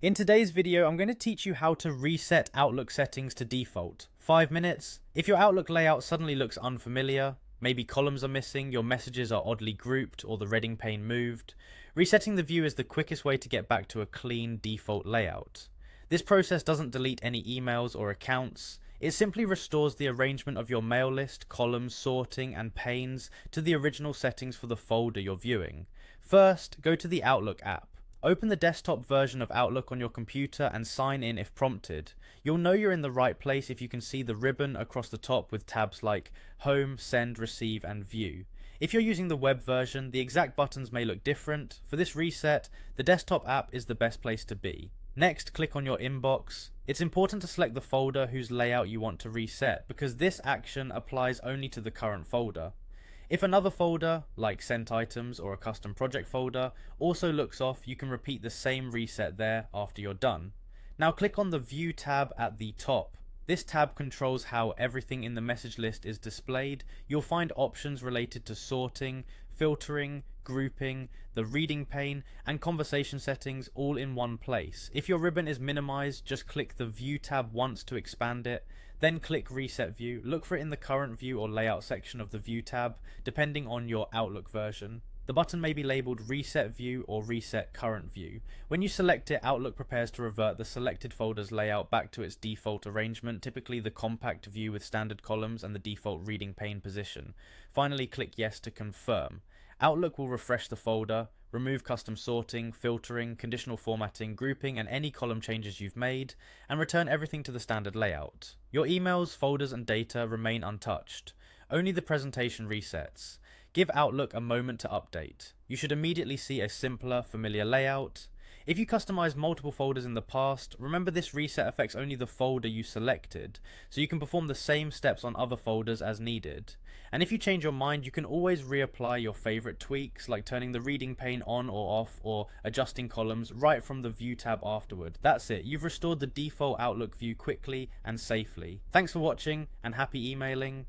In today's video, I'm going to teach you how to reset Outlook settings to default. 5 minutes. If your Outlook layout suddenly looks unfamiliar, maybe columns are missing, your messages are oddly grouped, or the reading pane moved, resetting the view is the quickest way to get back to a clean default layout. This process doesn't delete any emails or accounts. It simply restores the arrangement of your mail list, columns, sorting, and panes to the original settings for the folder you're viewing. First, go to the Outlook app. Open the desktop version of Outlook on your computer and sign in if prompted. You'll know you're in the right place if you can see the ribbon across the top with tabs like Home, Send, Receive, and View. If you're using the web version, the exact buttons may look different. For this reset, the desktop app is the best place to be. Next, click on your inbox. It's important to select the folder whose layout you want to reset because this action applies only to the current folder. If another folder, like sent items or a custom project folder, also looks off, you can repeat the same reset there after you're done. Now click on the View tab at the top. This tab controls how everything in the message list is displayed. You'll find options related to sorting, filtering, grouping, the reading pane, and conversation settings all in one place. If your ribbon is minimized, just click the View tab once to expand it, then click Reset View. Look for it in the Current View or Layout section of the View tab, depending on your Outlook version. The button may be labeled Reset View or Reset Current View. When you select it, Outlook prepares to revert the selected folder's layout back to its default arrangement, typically the compact view with standard columns and the default reading pane position. Finally, click Yes to confirm. Outlook will refresh the folder, remove custom sorting, filtering, conditional formatting, grouping, and any column changes you've made, and return everything to the standard layout. Your emails, folders, and data remain untouched. Only the presentation resets. Give Outlook a moment to update. You should immediately see a simpler, familiar layout. If you customized multiple folders in the past, remember this reset affects only the folder you selected, so you can perform the same steps on other folders as needed. And if you change your mind, you can always reapply your favorite tweaks, like turning the reading pane on or off, or adjusting columns right from the View tab afterward. That's it, you've restored the default Outlook view quickly and safely. Thanks for watching, and happy emailing.